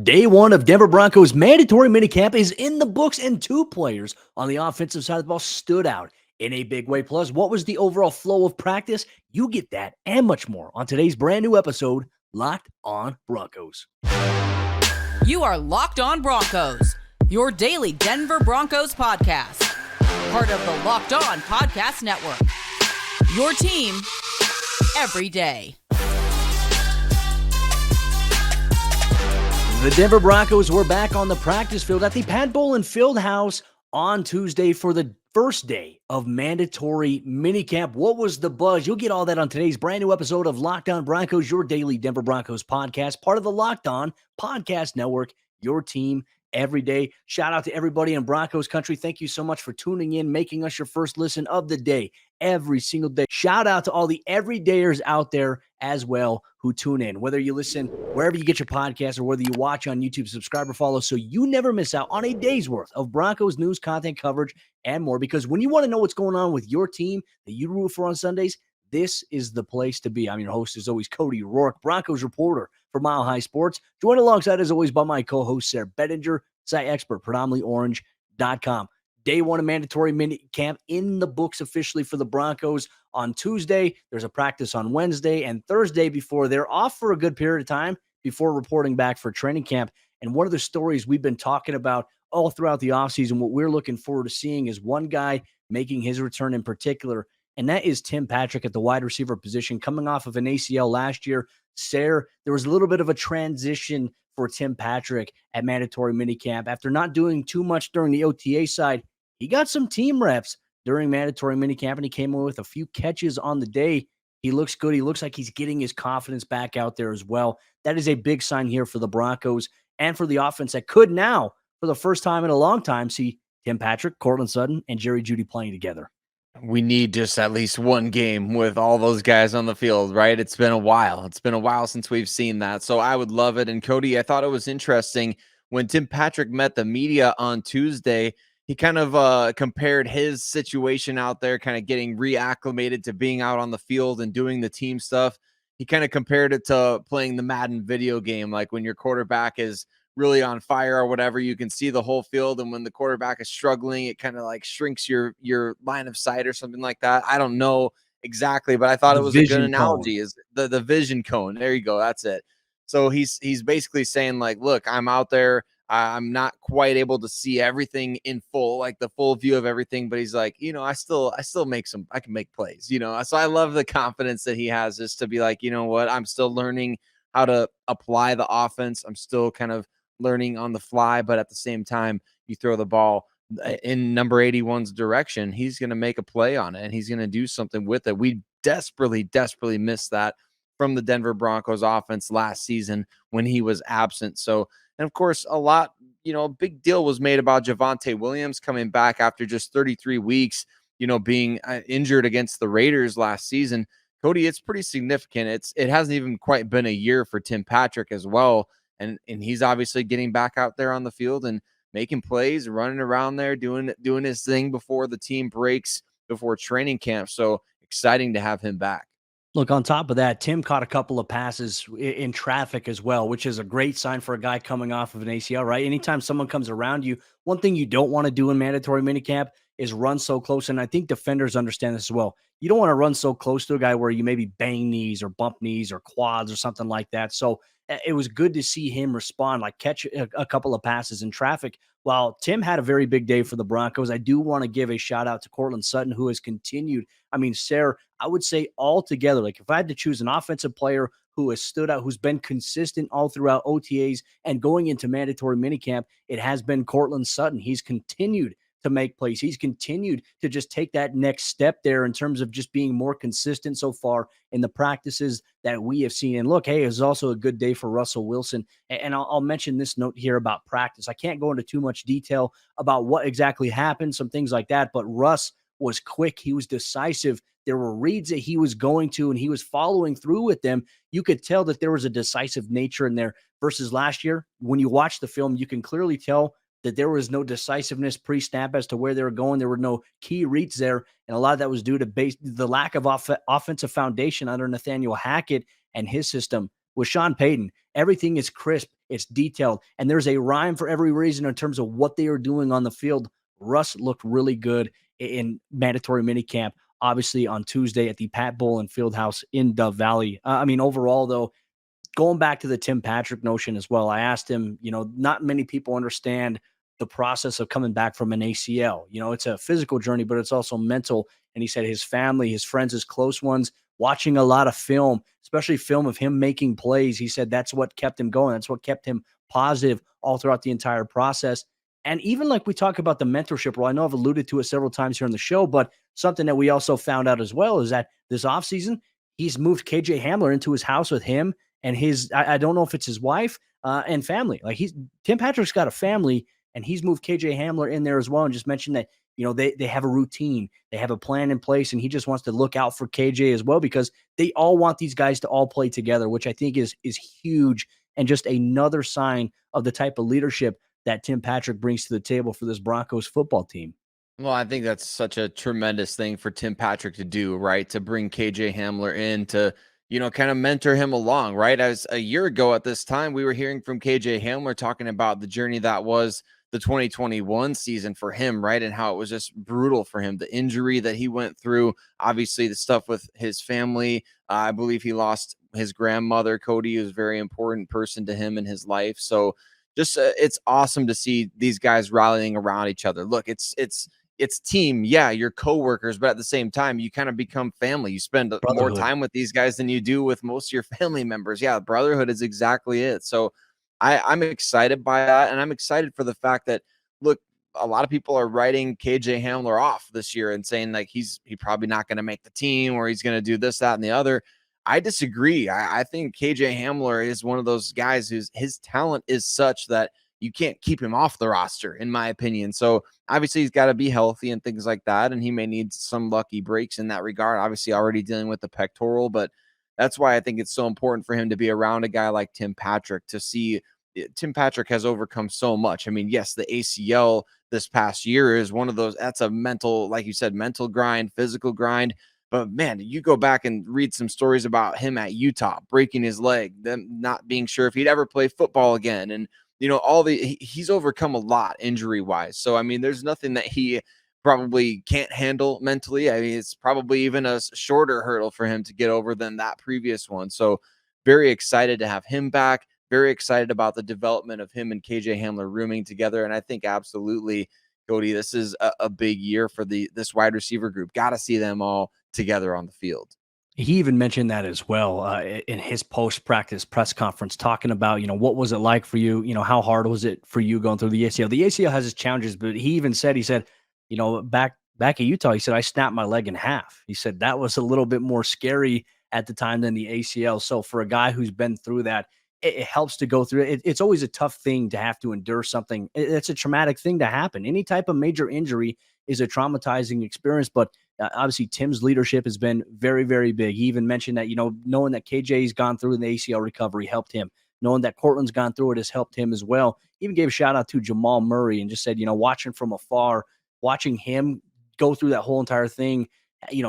Day one of Denver Broncos Mandatory Minicamp is in the books, and two players on the offensive side of the ball stood out in a big way. Plus, what was the overall flow of practice? You get that and much more on today's brand new episode, Locked on Broncos. You are Locked on Broncos, your daily Denver Broncos podcast. Part of the Locked on Podcast Network. Your team every day. The Denver Broncos were back on the practice field at the Pat Bowlen Fieldhouse on Tuesday for the first day of mandatory minicamp. What was the buzz? You'll get all that on today's brand new episode of Locked on Broncos, your daily Denver Broncos podcast, part of the Locked on Podcast Network, your team every day. Shout out to everybody in Broncos country. Thank you so much for tuning in, making us your first listen of the day every single day. Shout out to all the everydayers out there as well who tune in, whether you listen wherever you get your podcast or whether you watch on YouTube. Subscribe or follow so you never miss out on a day's worth of Broncos news, content, coverage, and more. Because when you want to know what's going on with your team that you root for on Sundays, this is the place to be. I'm your host, as always, Cody Roark, Broncos reporter for Mile High Sports. Joined alongside, as always, by my co-host, Sayre Bedinger, site expert, predominantlyorange.com. Day one of mandatory minicamp in the books officially for the Broncos on Tuesday. There's a practice on Wednesday and Thursday before they're off for a good period of time before reporting back for training camp. And one of the stories we've been talking about all throughout the offseason, what we're looking forward to seeing is one guy making his return in particular, and that is Tim Patrick at the wide receiver position, coming off of an ACL last year. Sayre, there was a little bit of a transition for Tim Patrick at mandatory minicamp. After not doing too much during the OTA side, he got some team reps during mandatory minicamp, and he came away with a few catches on the day. He looks good. He looks like he's getting his confidence back out there as well. That is a big sign here for the Broncos and for the offense that could now, for the first time in a long time, see Tim Patrick, Courtland Sutton, and Jerry Jeudy playing together. We need just at least one game with all those guys on the field, right? It's been a while. It's been a while since we've seen that. So I would love it. And Cody, I thought it was interesting when Tim Patrick met the media on Tuesday. He kind of compared his situation out there, kind of getting reacclimated to being out on the field and doing the team stuff. He kind of compared it to playing the Madden video game, like when your quarterback is really on fire or whatever, you can see the whole field. And when the quarterback is struggling, it kind of like shrinks your line of sight or something like that. I don't know exactly, but I thought it was a good analogy. Is the vision cone. There you go. That's it. So he's basically saying like, look, I'm out there. I'm not quite able to see everything in full, like the full view of everything, but he's like, I still I can make plays, So I love the confidence that he has, just to be like, you know what, I'm still learning how to apply the offense. I'm still kind of learning on the fly, but at the same time, you throw the ball in number 81's direction, he's going to make a play on it and he's going to do something with it. We desperately missed that from the Denver Broncos offense last season when he was absent. So, and of course, a big deal was made about Javonte Williams coming back after just 33 weeks, being injured against the Raiders last season. Cody, it's pretty significant. It hasn't even quite been a year for Tim Patrick as well. And he's obviously getting back out there on the field and making plays, running around there, doing his thing before the team breaks, before training camp. So exciting to have him back. Look, on top of that, Tim caught a couple of passes in traffic as well, which is a great sign for a guy coming off of an ACL, right? Anytime someone comes around you, one thing you don't want to do in mandatory minicamp is run so close. And I think defenders understand this as well. You don't want to run so close to a guy where you maybe bang knees or bump knees or quads or something like that. So it was good to see him respond, like catch a couple of passes in traffic. While Tim had a very big day for the Broncos, I do want to give a shout out to Courtland Sutton, who has continued. I mean, Sayre, I would say altogether, like if I had to choose an offensive player who has stood out, who's been consistent all throughout OTAs and going into mandatory minicamp, it has been Courtland Sutton. He's continued to make plays. He's continued to just take that next step there in terms of just being more consistent so far in the practices that we have seen. And look, hey, it was also a good day for Russell Wilson. And I'll mention this note here about practice. I can't go into too much detail about what exactly happened, some things like that, but Russ was quick. He was decisive. There were reads that he was going to, and he was following through with them. You could tell that there was a decisive nature in there versus last year. When you watch the film, you can clearly tell that there was no decisiveness pre-snap as to where they were going. There were no key reads there, and a lot of that was due to the lack of offensive foundation under Nathaniel Hackett and his system. With Sean Payton, everything is crisp. It's detailed, and there's a rhyme for every reason in terms of what they are doing on the field. Russ looked really good in mandatory minicamp, obviously on Tuesday at the Pat Bowl and Fieldhouse in Dove Valley. Overall, though, going back to the Tim Patrick notion as well, I asked him, not many people understand the process of coming back from an ACL. It's a physical journey, but it's also mental. And he said his family, his friends, his close ones, watching a lot of film, especially film of him making plays. He said that's what kept him going. That's what kept him positive all throughout the entire process. And even like we talk about the mentorship role, I know I've alluded to it several times here on the show, but something that we also found out as well is that this offseason, he's moved KJ Hamler into his house with him and I don't know if it's his wife and family. Like Tim Patrick's got a family, and he's moved KJ Hamler in there as well, and just mentioned that they have a routine, they have a plan in place, and he just wants to look out for KJ as well because they all want these guys to all play together, which I think is huge and just another sign of the type of leadership that Tim Patrick brings to the table for this Broncos football team. Well, I think that's such a tremendous thing for Tim Patrick to do, right? To bring KJ Hamler in to kind of mentor him along, right? As a year ago at this time, we were hearing from KJ Hamler talking about the journey that was the 2021 season for him, right? And how it was just brutal for him, the injury that he went through, obviously the stuff with his family. I believe he lost his grandmother, Cody, who's a very important person to him in his life. So just it's awesome to see these guys rallying around each other. Look, it's team. Yeah, you're coworkers, but at the same time, you kind of become family. You spend more time with these guys than you do with most of your family members. Yeah, brotherhood is exactly it. So I'm excited by that. And I'm excited for the fact that, look, a lot of people are writing KJ Hamler off this year and saying like he's probably not going to make the team or he's going to do this, that, and the other. I disagree. I think KJ Hamler is one of those guys his talent is such that you can't keep him off the roster, in my opinion. So obviously he's got to be healthy and things like that. And he may need some lucky breaks in that regard, obviously already dealing with the pectoral, but that's why I think it's so important for him to be around a guy like Tim Patrick to see Tim Patrick has overcome so much. I mean, yes, the ACL this past year is one of those, that's a mental, like you said, mental grind, physical grind. But man, you go back and read some stories about him at Utah, breaking his leg, them not being sure if he'd ever play football again. And he's overcome a lot injury wise. So, I mean, there's nothing that he probably can't handle mentally. I mean, it's probably even a shorter hurdle for him to get over than that previous one. So very excited to have him back. Very excited about the development of him and KJ Hamler rooming together. And I think absolutely, Cody, this is a big year for this wide receiver group. Got to see them all together on the field. He even mentioned that as well in his post-practice press conference, talking about, what was it like for you? How hard was it for you going through the ACL? The ACL has its challenges, but he said, back at Utah, he said, I snapped my leg in half. He said that was a little bit more scary at the time than the ACL. So for a guy who's been through that, it helps to go through it. It's always a tough thing to have to endure something. It's a traumatic thing to happen. Any type of major injury is a traumatizing experience, but obviously Tim's leadership has been very, very big. He even mentioned that, knowing that KJ's gone through the ACL recovery helped him. Knowing that Cortland's gone through it has helped him as well. He even gave a shout out to Jamal Murray and just said, watching from afar, watching him go through that whole entire thing,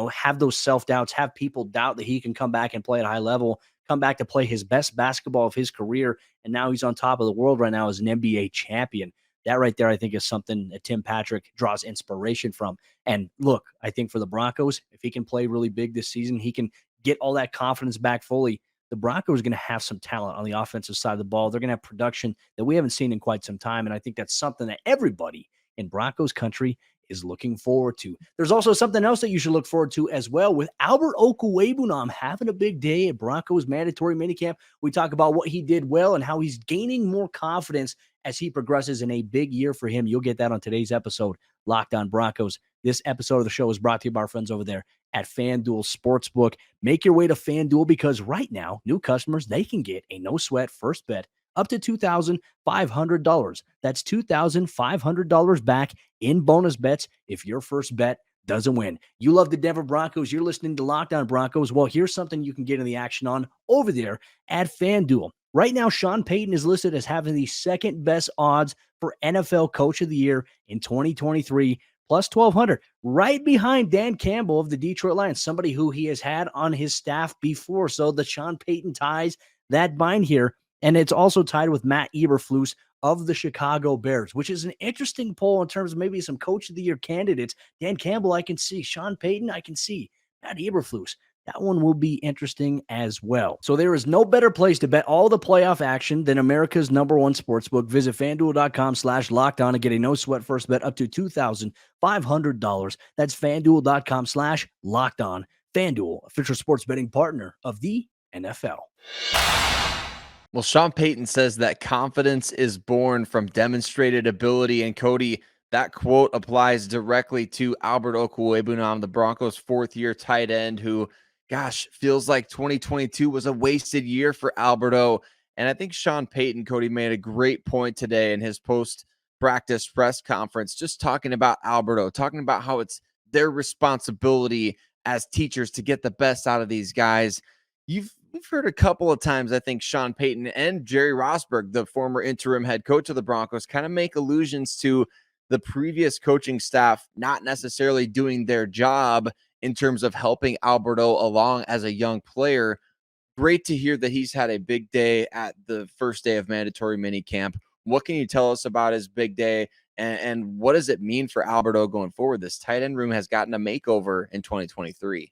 have those self-doubts, have people doubt that he can come back and play at a high level, come back to play his best basketball of his career. And now he's on top of the world right now as an NBA champion. That right there, I think, is something that Tim Patrick draws inspiration from. And look, I think for the Broncos, if he can play really big this season, he can get all that confidence back fully. The Broncos are going to have some talent on the offensive side of the ball. They're going to have production that we haven't seen in quite some time. And I think that's something that everybody in Broncos country is looking forward to. There's also something else that you should look forward to as well, with Albert Okwuegbunam having a big day at Broncos Mandatory Minicamp. We talk about what he did well and how he's gaining more confidence as he progresses in a big year for him. You'll get that on today's episode, Locked On Broncos. This episode of the show is brought to you by our friends over there at FanDuel Sportsbook. Make your way to FanDuel because right now, new customers, they can get a no-sweat first bet up to $2,500. That's $2,500 back in bonus bets if your first bet doesn't win. You love the Denver Broncos. You're listening to Locked On Broncos. Well, here's something you can get in the action on over there at FanDuel. Right now, Sean Payton is listed as having the second best odds for NFL Coach of the Year in 2023, plus 1,200, right behind Dan Campbell of the Detroit Lions, somebody who he has had on his staff before. So the Sean Payton ties that bind here. And it's also tied with Matt Eberflus of the Chicago Bears, which is an interesting poll in terms of maybe some coach of the year candidates. Dan Campbell, I can see. Sean Payton, I can see. Matt Eberflus, that one will be interesting as well. So there is no better place to bet all the playoff action than America's #1 sportsbook. Visit FanDuel.com/lockedon and get a no sweat first bet up to $2,500. That's FanDuel.com/lockedon. FanDuel, official sports betting partner of the NFL. Well, Sean Payton says that confidence is born from demonstrated ability. And Cody, that quote applies directly to Albert Okwuegbunam, the Broncos' fourth-year tight end, who, gosh, feels like 2022 was a wasted year for Alberto. And I think Sean Payton, Cody, made a great point today in his post-practice press conference, just talking about Alberto, talking about how it's their responsibility as teachers to get the best out of these guys. You've heard a couple of times, I think, Sean Payton and Jerry Rosburg, the former interim head coach of the Broncos, kind of make allusions to the previous coaching staff not necessarily doing their job in terms of helping Alberto along as a young player. Great to hear that he's had a big day at the first day of mandatory minicamp. What can you tell us about his big day, and what does it mean for Alberto going forward? This tight end room has gotten a makeover in 2023.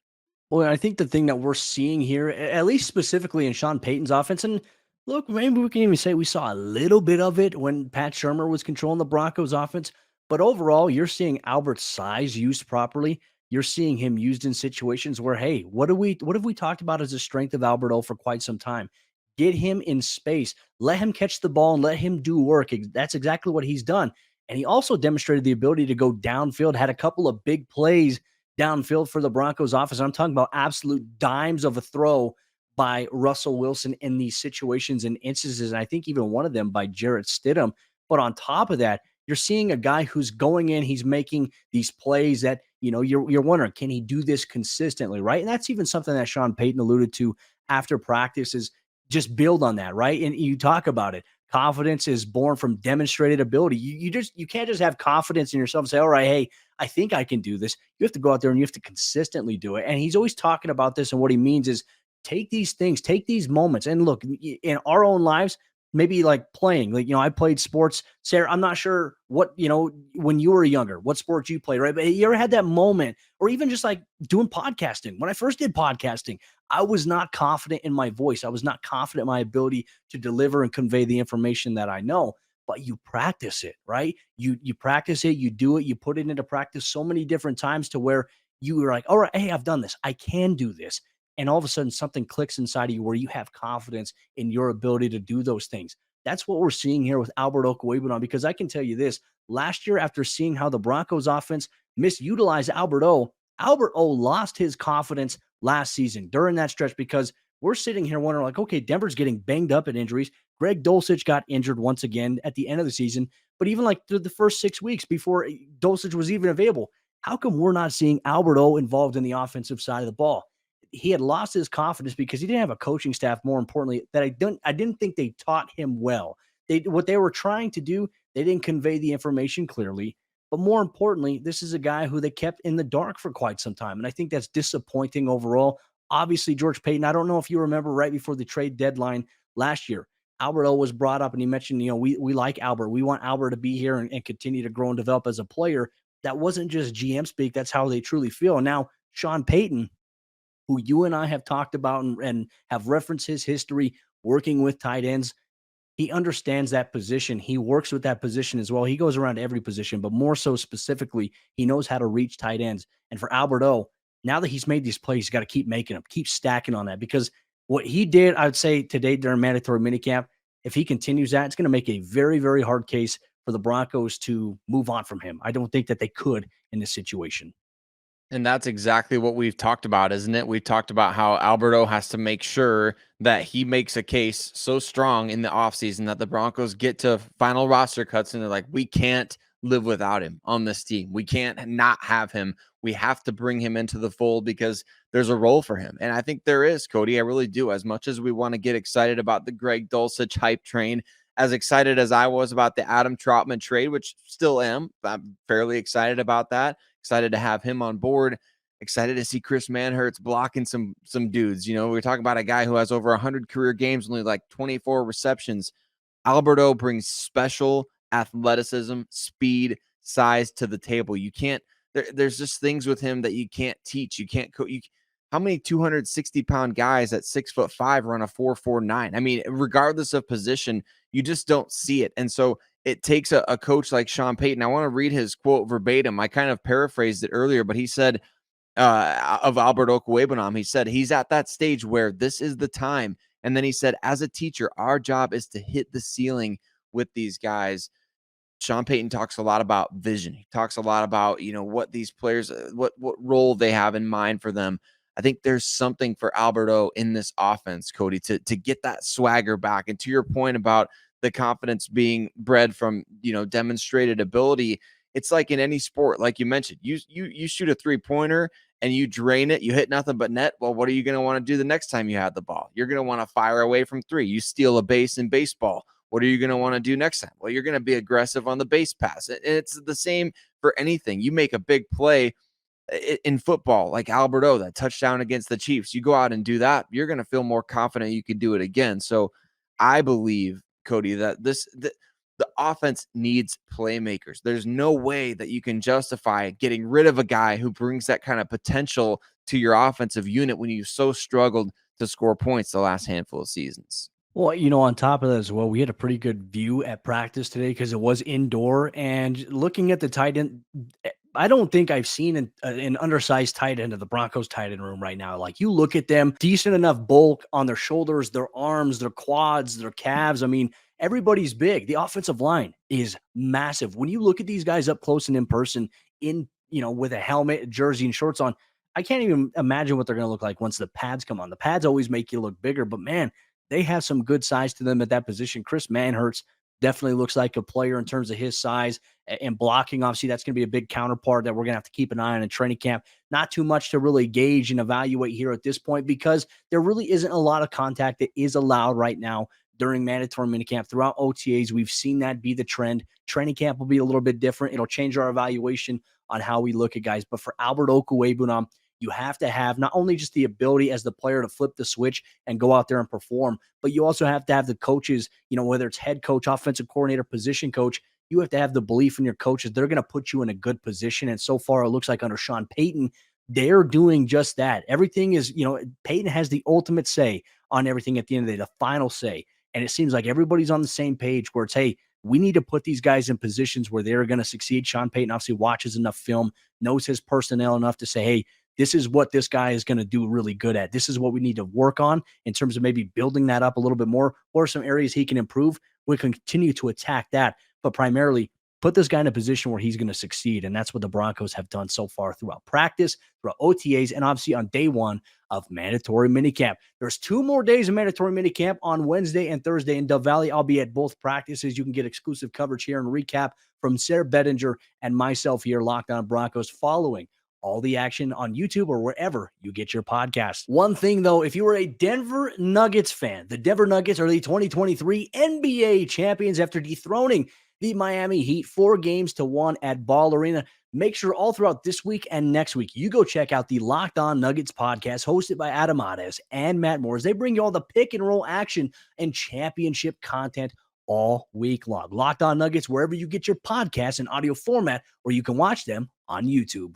Well, I think the thing that we're seeing here, at least specifically in Sean Payton's offense, and look, maybe we can even say we saw a little bit of it when Pat Shurmur was controlling the Broncos offense, but overall, you're seeing Albert's size used properly. You're seeing him used in situations where, hey, what have we talked about as a strength of Alberto for quite some time? Get him in space, let him catch the ball, and let him do work. That's exactly what he's done. And he also demonstrated the ability to go downfield, had a couple of big plays downfield for the Broncos offense. I'm talking about absolute dimes of a throw by Russell Wilson in these situations and instances. And I think even one of them by Jarrett Stidham. But on top of that, you're seeing a guy who's going in, he's making these plays that, you're wondering, can he do this consistently, right? And that's even something that Sean Payton alluded to after practice is just build on that, right? And you talk about it. Confidence is born from demonstrated ability. You can't just have confidence in yourself and say, all right, hey, I think I can do this. You have to go out there and you have to consistently do it. And he's always talking about this. And what he means is take these things, take these moments. And look, in our own lives, maybe like playing, I played sports. Sayre, I'm not sure what, when you were younger, what sports you played, right? But you ever had that moment, or even just like doing podcasting? When I first did podcasting, I was not confident in my voice. I was not confident in my ability to deliver and convey the information that I know. But you practice it, right? You practice it, you do it, you put it into practice so many different times to where you were like, all right, hey, I've done this. I can do this. And all of a sudden something clicks inside of you where you have confidence in your ability to do those things. That's what we're seeing here with Albert Okwuegbunam, because I can tell you this, last year, after seeing how the Broncos offense misutilized Alberto lost his confidence last season during that stretch, because we're sitting here wondering like, okay, Denver's getting banged up at injuries. Greg Dulcich got injured once again at the end of the season, but even like through the first 6 weeks before Dulcich was even available, how come we're not seeing Alberto involved in the offensive side of the ball? He had lost his confidence because he didn't have a coaching staff, more importantly, that I didn't think they taught him well. What they were trying to do, they didn't convey the information clearly. But more importantly, this is a guy who they kept in the dark for quite some time. And I think that's disappointing overall. Obviously, George Payton, I don't know if you remember right before the trade deadline last year, Alberto was brought up and he mentioned, we like Albert. We want Albert to be here and continue to grow and develop as a player. That wasn't just GM speak. That's how they truly feel. And now Sean Payton, who you and I have talked about and have referenced his history working with tight ends, he understands that position. He works with that position as well. He goes around every position, but more so specifically, he knows how to reach tight ends. And for Alberto, now that he's made these plays, he's got to keep making them, keep stacking on that, because what he did, I would say today during mandatory minicamp, if he continues that, it's going to make a very, very hard case for the Broncos to move on from him. I don't think that they could in this situation. And that's exactly what we've talked about, isn't it? We've talked about how Alberto has to make sure that he makes a case so strong in the offseason that the Broncos get to final roster cuts and they're like, we can't live without him on this team. We can't not have him. We have to bring him into the fold because there's a role for him. And I think there is, Cody. I really do. As much as we want to get excited about the Greg Dulcich hype train, as excited as I was about the Adam Trautman trade, which still am, I'm fairly excited about that. Excited to have him on board. Excited to see Chris Manhertz blocking some dudes. You know, we're talking about a guy who has over 100 career games, only like 24 receptions. Alberto brings special athleticism, speed, size to the table. You can't, there's just things with him that you can't teach. You can't how many 260-pound guys at 6'5" run a 4.49? I mean, regardless of position, you just don't see it. And so it takes a coach like Sean Payton. I want to read his quote verbatim. I kind of paraphrased it earlier, but he said, of Albert Okwuegbunam, he said he's at that stage where this is the time. And then he said, as a teacher, our job is to hit the ceiling with these guys. Sean Payton talks a lot about vision. He talks a lot about, you know, what these players, what role they have in mind for them. I think there's something for Alberto in this offense, Cody, to get that swagger back. And to your point about the confidence being bred from, you know, demonstrated ability, it's like in any sport, like you mentioned, you shoot a 3-pointer and you drain it, you hit nothing but net. Well, what are you going to want to do the next time you have the ball? You're going to want to fire away from 3. You steal a base in baseball. What are you going to want to do next time? Well, you're going to be aggressive on the base pass. It's the same for anything. You make a big play in football, like Alberto, that touchdown against the Chiefs. You go out and do that, you're going to feel more confident you can do it again. So I believe, Cody, that the offense needs playmakers. There's no way that you can justify getting rid of a guy who brings that kind of potential to your offensive unit when you so struggled to score points the last handful of seasons. Well, you know, on top of that as well, we had a pretty good view at practice today because it was indoor. And looking at the tight end, I don't think I've seen an undersized tight end of the Broncos tight end room right now. Like, you look at them, decent enough bulk on their shoulders, their arms, their quads, their calves. I mean, everybody's big. The offensive line is massive. When you look at these guys up close and in person, with a helmet, jersey, and shorts on, I can't even imagine what they're going to look like once the pads come on. The pads always make you look bigger, but man, they have some good size to them at that position. Chris Manhertz definitely looks like a player in terms of his size and blocking. Obviously, that's going to be a big counterpart that we're going to have to keep an eye on in training camp. Not too much to really gauge and evaluate here at this point because there really isn't a lot of contact that is allowed right now during mandatory minicamp. Throughout OTAs, we've seen that be the trend. Training camp will be a little bit different. It'll change our evaluation on how we look at guys. But for Albert Okwuegbunam, you have to have not only just the ability as the player to flip the switch and go out there and perform, but you also have to have the coaches, whether it's head coach, offensive coordinator, position coach, you have to have the belief in your coaches. They're going to put you in a good position. And so far, it looks like under Sean Payton, they're doing just that. Everything is, Payton has the ultimate say on everything at the end of the day, the final say. And it seems like everybody's on the same page where it's, hey, we need to put these guys in positions where they're going to succeed. Sean Payton obviously watches enough film, knows his personnel enough to say, hey, this is what this guy is going to do really good at. This is what we need to work on in terms of maybe building that up a little bit more. What are some areas he can improve? We continue to attack that, but primarily put this guy in a position where he's going to succeed. And that's what the Broncos have done so far throughout practice, throughout OTAs, and obviously on day one of mandatory minicamp. There's 2 more days of mandatory minicamp on Wednesday and Thursday in Dove Valley. I'll be at both practices. You can get exclusive coverage here and recap from Sayre, Bedinger, and myself here, Locked On Broncos, following all the action on YouTube or wherever you get your podcast. One thing, though, if you are a Denver Nuggets fan, the Denver Nuggets are the 2023 NBA champions after dethroning the Miami Heat 4-1 at Ball Arena. Make sure all throughout this week and next week, you go check out the Locked On Nuggets podcast hosted by Adam Ades and Matt Moores. They bring you all the pick and roll action and championship content all week long. Locked On Nuggets, wherever you get your podcasts in audio format, or you can watch them on YouTube.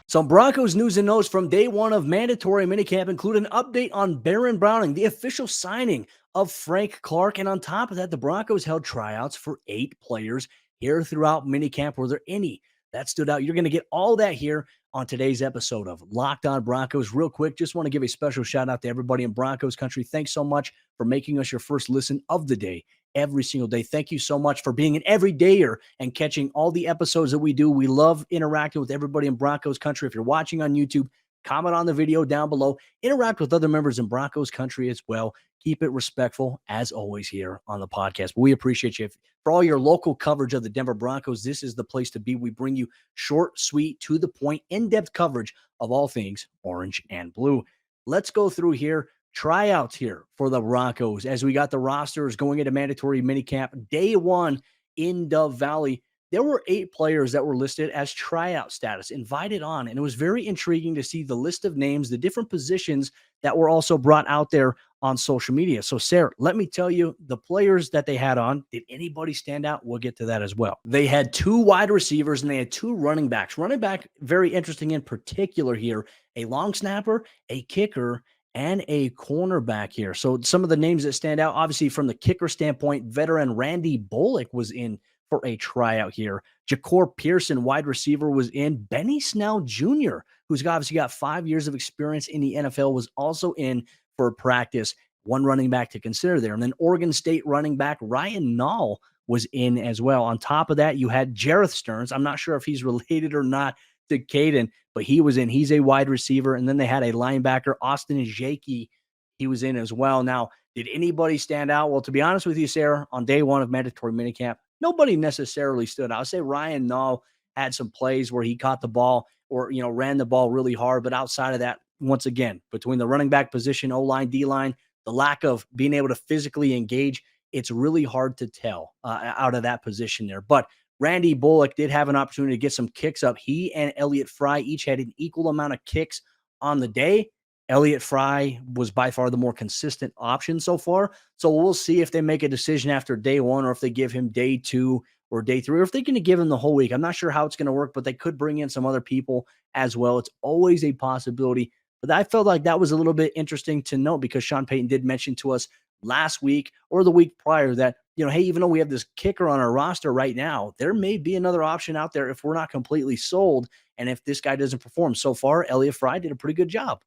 Some Broncos news and notes from day one of mandatory minicamp include an update on Baron Browning, the official signing of Frank Clark, and on top of that, the Broncos held tryouts for 8 players here throughout minicamp. Were there any that stood out? You're going to get all that here on today's episode of Locked On Broncos. Real quick, just want to give a special shout out to everybody in Broncos country. Thanks so much for making us your first listen of the day every single day. Thank you so much for being an everydayer and catching all the episodes that we do. We love interacting with everybody in Broncos country. If you're watching on YouTube, comment on the video down below. Interact with other members in Broncos country as well. Keep it respectful, as always, here on the podcast. But we appreciate you. For all your local coverage of the Denver Broncos, this is the place to be. We bring you short, sweet, to the point, in-depth coverage of all things orange and blue. Let's go through here. Tryouts here for the Broncos as we got the rosters going into mandatory minicamp day one in Dove Valley. there were 8 players that were listed as tryout status, invited on. And it was very intriguing to see the list of names, the different positions that were also brought out there on social media. So, Sayre, let me tell you the players that they had on. Did anybody stand out? We'll get to that as well. They had 2 wide receivers and they had 2 running backs. Running back, very interesting in particular here, a long snapper, a kicker, and a cornerback here. So some of the names that stand out, obviously from the kicker standpoint, veteran Randy Bullock was in for a tryout here. Ja'Cour Pearson, wide receiver, was in. Benny Snell Jr., who's obviously got 5 years of experience in the NFL, was also in for practice. One running back to consider there. And then Oregon State running back Ryan Nall was in as well. On top of that, you had Jareth Stearns. I'm not sure if he's related or not to Caden, but he was in. He's a wide receiver. And then they had a linebacker, Austin Jakey. He was in as well. Now, did anybody stand out? Well, to be honest with you, Sayre, on day 1 of mandatory minicamp, nobody necessarily stood out. I would say Ryan Nall had some plays where he caught the ball or, ran the ball really hard. But outside of that, once again, between the running back position, O-line, D-line, the lack of being able to physically engage, it's really hard to tell out of that position there. But Randy Bullock did have an opportunity to get some kicks up. He and Elliott Fry each had an equal amount of kicks on the day. Elliott Fry was by far the more consistent option so far. So we'll see if they make a decision after day 1 or if they give him day 2 or day 3, or if they're going to give him the whole week. I'm not sure how it's going to work, but they could bring in some other people as well. It's always a possibility. But I felt like that was a little bit interesting to note because Sean Payton did mention to us last week or the week prior that, hey, even though we have this kicker on our roster right now, there may be another option out there if we're not completely sold and if this guy doesn't perform. So far, Elliott Fry did a pretty good job.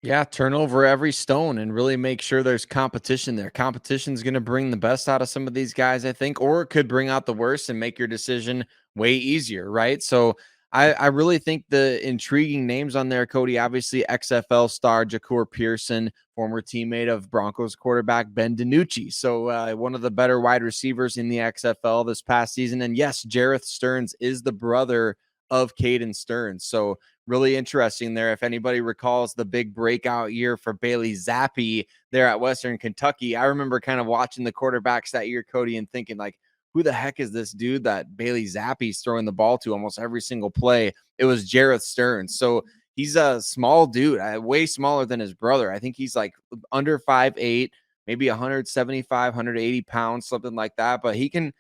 Yeah, turn over every stone and really make sure there's competition there. Competition's going to bring the best out of some of these guys, I think, or it could bring out the worst and make your decision way easier, right? So I really think the intriguing names on there, Cody, obviously XFL star Ja'Cour Pearson, former teammate of Broncos quarterback Ben DiNucci. So one of the better wide receivers in the XFL this past season. And yes, Jareth Stearns is the brother of Caden Stearns. So really interesting there. If anybody recalls the big breakout year for Bailey Zappi there at Western Kentucky, I remember kind of watching the quarterbacks that year, Cody, and thinking like, who the heck is this dude that Bailey Zappi's throwing the ball to almost every single play? It was Jareth Stearns. So he's a small dude, way smaller than his brother. I think he's like under 5'8", maybe 175, 180 pounds, something like that. But he can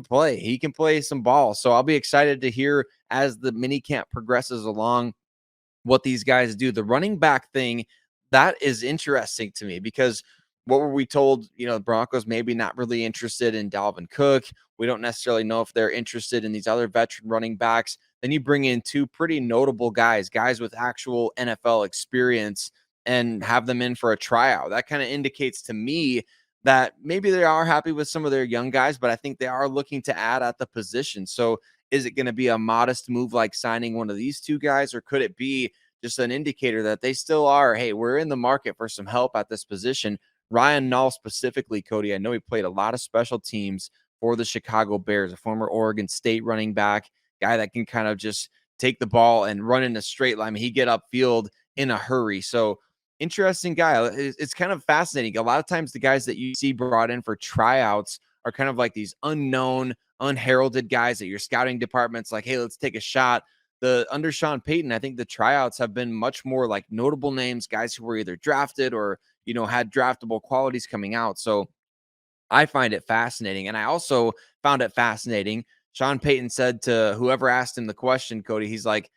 play. He can play some ball. So I'll be excited to hear as the mini camp progresses along what these guys do. The running back thing, that is interesting to me because what were we told? The Broncos maybe not really interested in Dalvin Cook. We don't necessarily know if they're interested in these other veteran running backs. Then you bring in 2 pretty notable guys with actual NFL experience and have them in for a tryout. That kind of indicates to me that maybe they are happy with some of their young guys, but I think they are looking to add at the position. So is it going to be a modest move like signing one of these 2 guys, or could it be just an indicator that they still are, hey, we're in the market for some help at this position? Ryan Nall specifically, Cody, I know he played a lot of special teams for the Chicago Bears, a former Oregon State running back, guy that can kind of just take the ball and run in a straight line. He get upfield in a hurry. So interesting guy. It's kind of fascinating. A lot of times the guys that you see brought in for tryouts are kind of like these unknown, unheralded guys that your scouting department's like, hey, let's take a shot. Under Sean Payton, I think the tryouts have been much more like notable names, guys who were either drafted or, had draftable qualities coming out. So I find it fascinating. And I also found it fascinating. Sean Payton said to whoever asked him the question, Cody, he's like,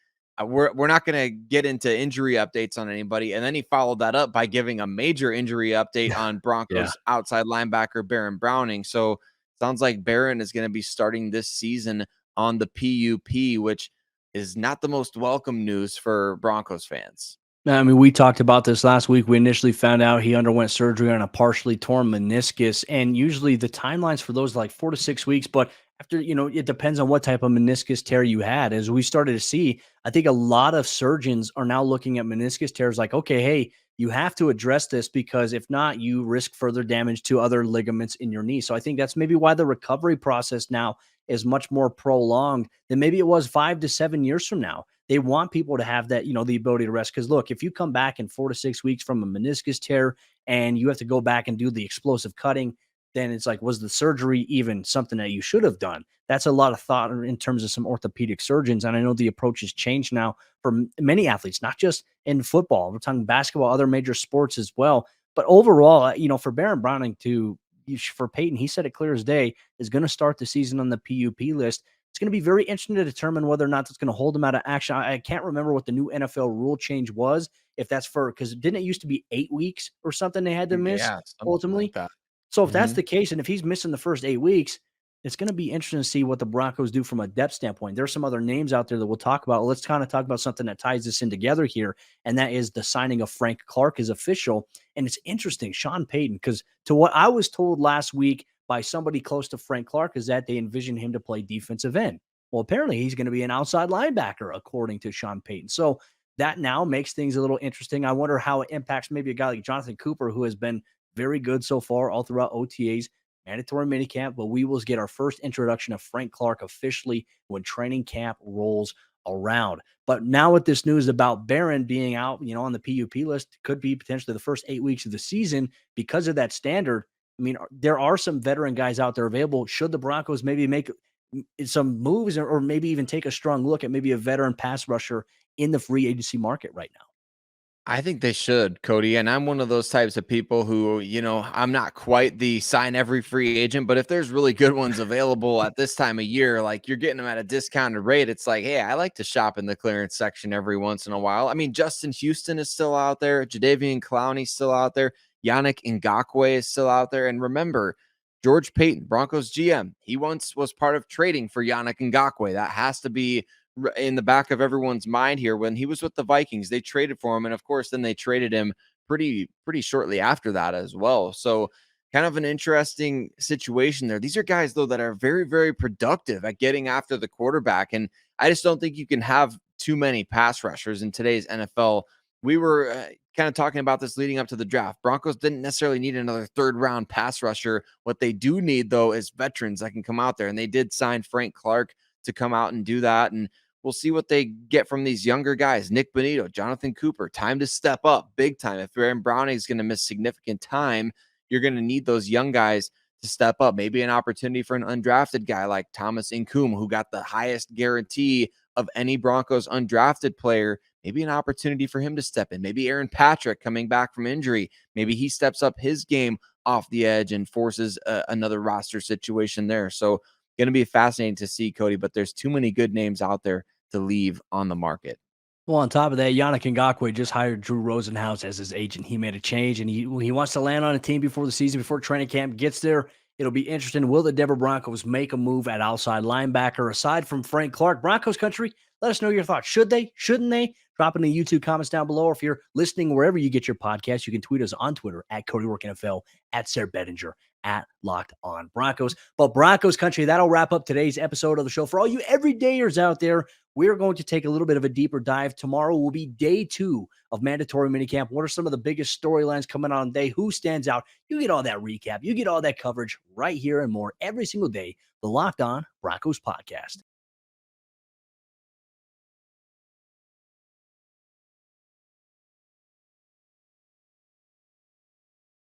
we're not going to get into injury updates on anybody. And then he followed that up by giving a major injury update on Broncos outside linebacker Baron Browning. So sounds like Baron is going to be starting this season on the PUP, which is not the most welcome news for Broncos fans. We talked about this last week. We initially found out he underwent surgery on a partially torn meniscus, and usually the timelines for those are like 4 to 6 weeks. But after, it depends on what type of meniscus tear you had. As we started to see, I think a lot of surgeons are now looking at meniscus tears like, okay, hey, you have to address this because if not, you risk further damage to other ligaments in your knee. So I think that's maybe why the recovery process now is much more prolonged than maybe it was 5 to 7 years from now. They want people to have that, the ability to rest. Because look, if you come back in 4 to 6 weeks from a meniscus tear and you have to go back and do the explosive cutting, then it's like, was the surgery even something that you should have done? That's a lot of thought in terms of some orthopedic surgeons. And I know the approach has changed now for many athletes, not just in football. We're talking basketball, other major sports as well. But overall, for Baron Browning for Payton, he said it clear as day, is going to start the season on the PUP list. It's going to be very interesting to determine whether or not that's going to hold him out of action. I can't remember what the new NFL rule change was, if that's because didn't it used to be 8 weeks or something they had to miss Yeah, something ultimately? like that. So if that's the case, and if he's missing the first 8 weeks, it's going to be interesting to see what the Broncos do from a depth standpoint. There's some other names out there that we'll talk about. Let's kind of talk about something that ties this in together here, and that is the signing of Frank Clark is official. And it's interesting, Sean Payton, because to what I was told last week by somebody close to Frank Clark is that they envision him to play defensive end. Well, apparently he's going to be an outside linebacker, according to Sean Payton. So that now makes things a little interesting. I wonder how it impacts maybe a guy like Jonathan Cooper, who has been very good so far all throughout OTAs, mandatory minicamp, but we will get our first introduction of Frank Clark officially when training camp rolls around. But now with this news about Barron being out, on the PUP list, could be potentially the first 8 weeks of the season because of that standard. I mean, there are some veteran guys out there available. Should the Broncos maybe make some moves or maybe even take a strong look at maybe a veteran pass rusher in the free agency market right now? I think they should, Cody. And I'm one of those types of people who, I'm not quite the sign every free agent, but if there's really good ones available at this time of year, like you're getting them at a discounted rate, it's like, hey, I like to shop in the clearance section every once in a while. I mean, Justin Houston is still out there. Jadeveon Clowney's still out there. Yannick Ngakoue is still out there. And remember, George Payton, Broncos GM, he once was part of trading for Yannick Ngakoue. That has to be in the back of everyone's mind here. When he was with the Vikings, they traded for him, and of course then they traded him pretty shortly after that as well. So kind of an interesting situation there. These are guys though that are very, very productive at getting after the quarterback, and I just don't think you can have too many pass rushers in today's NFL. We were kind of talking about this leading up to the draft. Broncos didn't necessarily need another third round pass rusher. What they do need though is veterans that can come out there, and they did sign Frank Clark to come out and do that. And we'll see what they get from these younger guys. Nick Bonito, Jonathan Cooper, time to step up big time. If Baron Browning is going to miss significant time, you're going to need those young guys to step up. Maybe an opportunity for an undrafted guy like Thomas Incoom, who got the highest guarantee of any Broncos undrafted player. Maybe an opportunity for him to step in. Maybe Aaron Patrick coming back from injury. Maybe he steps up his game off the edge and forces another roster situation there. So going to be fascinating to see, Cody, but there's too many good names out there to leave on the market. Well, on top of that, Yannick Ngakoue just hired Drew Rosenhaus as his agent. He made a change, and he wants to land on a team before the season, before training camp gets there. It'll be interesting. Will the Denver Broncos make a move at outside linebacker aside from Frank Clark? Broncos country, let us know your thoughts. Should they? Shouldn't they? Drop in the YouTube comments down below. Or if you're listening wherever you get your podcast, you can tweet us on Twitter at Cody Roark NFL, at Sayre Bedinger, at Locked On Broncos. But Broncos country, that'll wrap up today's episode of the show. For all you everydayers out there, we're going to take a little bit of a deeper dive. Tomorrow will be day 2 of mandatory minicamp. What are some of the biggest storylines coming on day? Who stands out? You get all that recap. You get all that coverage right here and more every single day. The Locked On Broncos podcast.